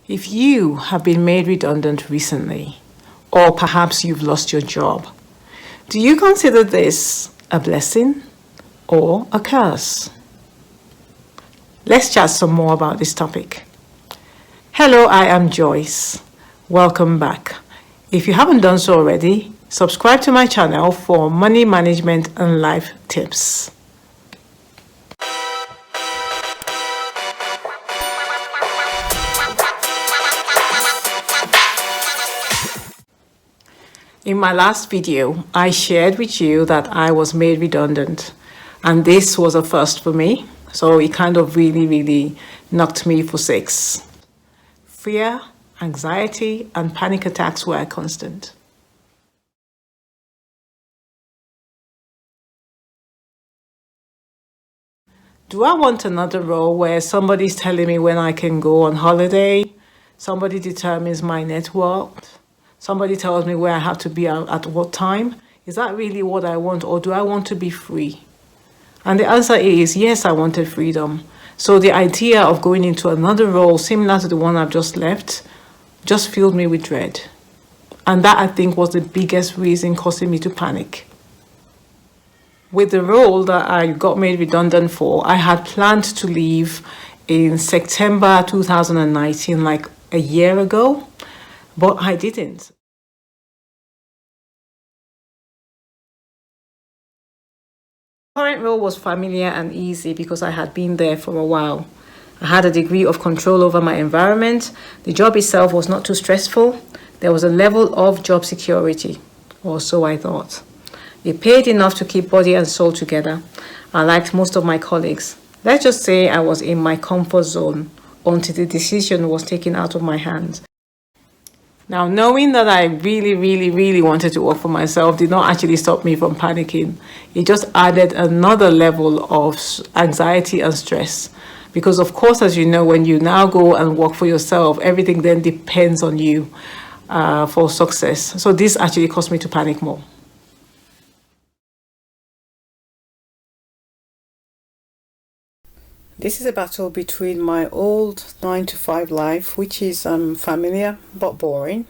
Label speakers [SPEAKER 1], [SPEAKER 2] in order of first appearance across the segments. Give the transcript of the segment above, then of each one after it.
[SPEAKER 1] If you have been made redundant recently, or perhaps you've lost your job, do you consider this a blessing or a curse? Let's chat some more about this topic. Hello, I am Joyce. Welcome back. If you haven't done so already, subscribe to my channel for money management and life tips. In my last video, I shared with you that I was made redundant, and this was a first for me, so it kind of really knocked me for six. Fear, anxiety, and panic attacks were constant. Do I want another role where somebody's telling me when I can go on holiday? Somebody determines my net worth? Somebody tells me where I have to be at what time? Is that really what I want, or do I want to be free? And the answer is yes, I wanted freedom. So the idea of going into another role similar to the one I've just left just filled me with dread. And that, I think, was the biggest reason causing me to panic. With the role that I got made redundant for, I had planned to leave in September 2019, like a year ago, but I didn't. Current role was familiar and easy because I had been there for a while. I had a degree of control over my environment. The job itself was not too stressful. There was a level of job security, or so I thought. It paid enough to keep body and soul together. I liked most of my colleagues. Let's just say I was in my comfort zone until the decision was taken out of my hands. Now, knowing that I really wanted to work for myself did not actually stop me from panicking. It just added another level of anxiety and stress. Because, of course, as you know, when you now go and work for yourself, everything then depends on you for success. So this actually caused me to panic more. This is a battle between my old 9-to-5 life, which is familiar but boring,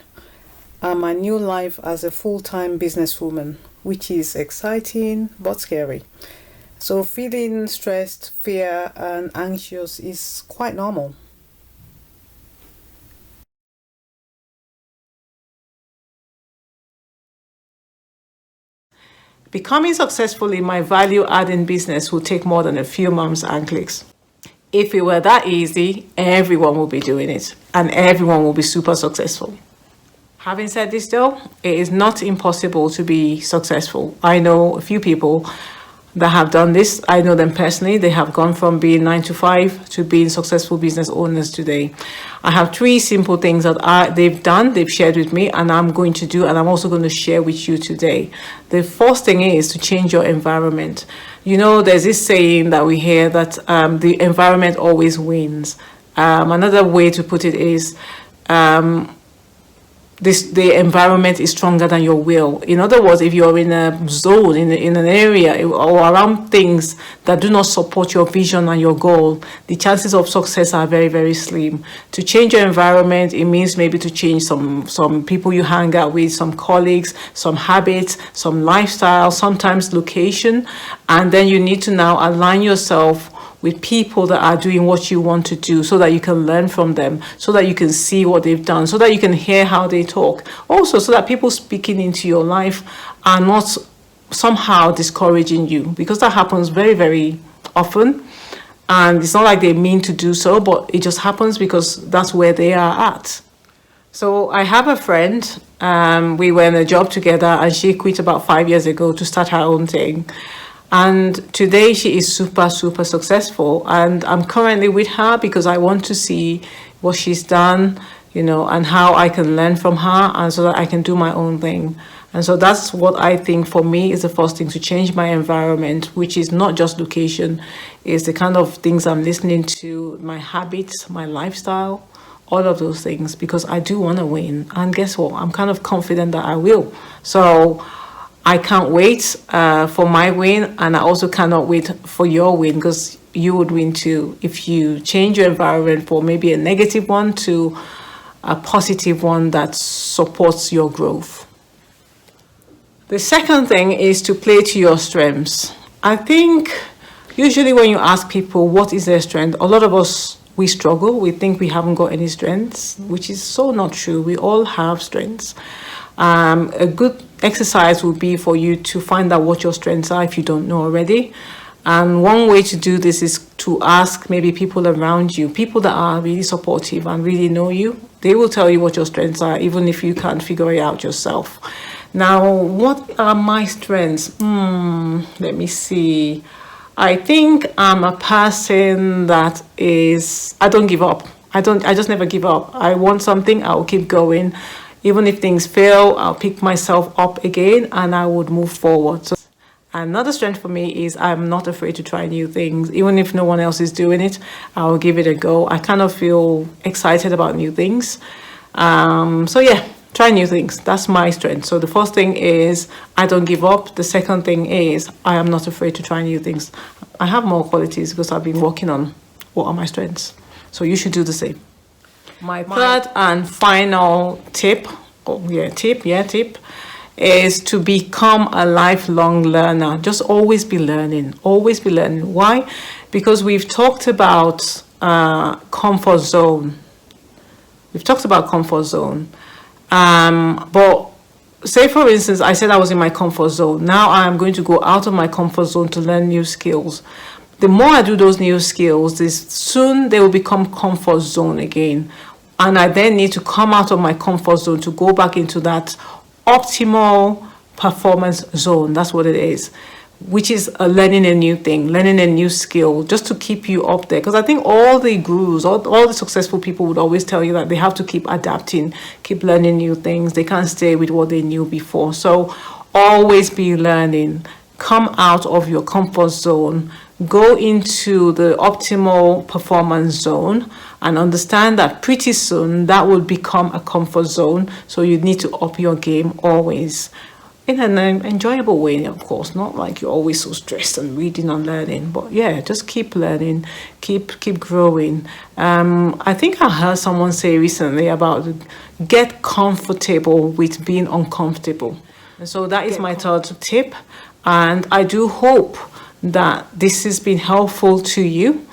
[SPEAKER 1] and my new life as a full-time businesswoman, which is exciting but scary. So feeling stressed, fear, and anxious is quite normal. Becoming successful in my value-adding business will take more than a few months and clicks. If it were that easy, everyone will be doing it, and everyone will be super successful. Having said this though, it is not impossible to be successful. I know a few people that have done this. I know them personally. They have gone from being 9-to-5 to being successful business owners today. I have 3 simple things that they've shared with me, and I'm going to do, and I'm also going to share with you today. The first thing is to change your environment. You know, there's this saying that we hear that the environment always wins. Another way to put it is the environment is stronger than your will. In other words, if you're in a zone, in an area or around things that do not support your vision and your goal, the chances of success are very slim. To change your environment, it means maybe to change some people you hang out with, some colleagues, some habits, some lifestyle, sometimes location, and then you need to now align yourself with people that are doing what you want to do, so that you can learn from them, so that you can see what they've done, so that you can hear how they talk. Also, so that people speaking into your life are not somehow discouraging you, because that happens very often. And it's not like they mean to do so, but it just happens because that's where they are at. So I have a friend, we were in a job together, and she quit about 5 years ago to start her own thing. And today she is super successful, and I'm currently with her because I want to see what she's done, you know, and how I can learn from her, and so that I can do my own thing. And so that's what I think for me is the first thing, to change my environment, which is not just location, is the kind of things I'm listening to, my habits, my lifestyle, all of those things, because I do want to win. And guess what? I'm kind of confident that I will. So I can't wait for my win, and I also cannot wait for your win, because you would win too if you change your environment for maybe a negative one to a positive one that supports your growth. The second thing is to play to your strengths. I think usually when you ask people what is their strength, a lot of us, we struggle. We think we haven't got any strengths, which is so not true. We all have strengths. A good exercise would be for you to find out what your strengths are if you don't know already. And one way to do this is to ask maybe people around you, people that are really supportive and really know you. They will tell you what your strengths are, even if you can't figure it out yourself. Now, what are my strengths? Let me see. I think I'm a person that is, I don't give up. I just never give up. I want something, I'll keep going. Even if things fail, I'll pick myself up again and I would move forward. So another strength for me is I'm not afraid to try new things. Even if no one else is doing it, I'll give it a go. I kind of feel excited about new things. So yeah, try new things. That's my strength. So the first thing is I don't give up. The second thing is I am not afraid to try new things. I have more qualities because I've been working on what are my strengths. So you should do the same. My third and final tip is to become a lifelong learner. Just always be learning. Always be learning. Why? Because we've talked about comfort zone. We've talked about comfort zone. But say for instance, I said I was in my comfort zone. Now I'm going to go out of my comfort zone to learn new skills. The more I do those new skills, soon they will become comfort zone again. And I then need to come out of my comfort zone to go back into that optimal performance zone. That's what it is, which is learning a new thing, learning a new skill, just to keep you up there. Because I think all the gurus, all the successful people would always tell you that they have to keep adapting, keep learning new things. They can't stay with what they knew before. So always be learning. Come out of your comfort zone, go into the optimal performance zone, and understand that pretty soon that will become a comfort zone. So you need to up your game always. In an enjoyable way, of course, not like you're always so stressed and reading and learning, but yeah, just keep learning, keep growing. I think I heard someone say recently about get comfortable with being uncomfortable. And so that is my third tip. And I do hope that this has been helpful to you.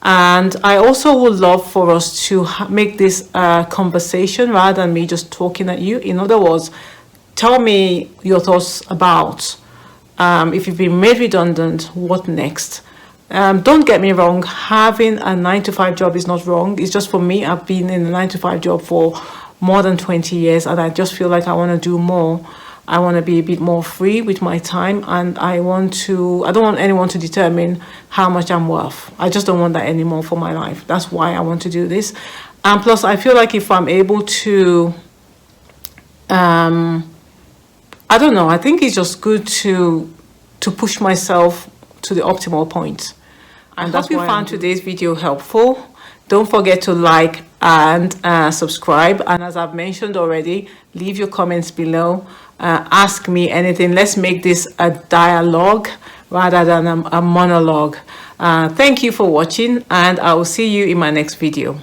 [SPEAKER 1] And I also would love for us to make this a conversation rather than me just talking at you. In other words, tell me your thoughts about if you've been made redundant, what next? Don't get me wrong, having a 9-to-5 job is not wrong. It's just for me, I've been in a 9-to-5 job for more than 20 years and I just feel like I want to do more. I want to be a bit more free with my time, and I don't want anyone to determine how much I'm worth. I just don't want that anymore for my life. That's why I want to do this. And plus, I feel like if I'm able to, I don't know, I think it's just good to push myself to the optimal point. And that's why I hope you found today's video helpful. Don't forget to like and subscribe. And as I've mentioned already, leave your comments below. Ask me anything. Let's make this a dialogue rather than a monologue. Thank you for watching, and I will see you in my next video.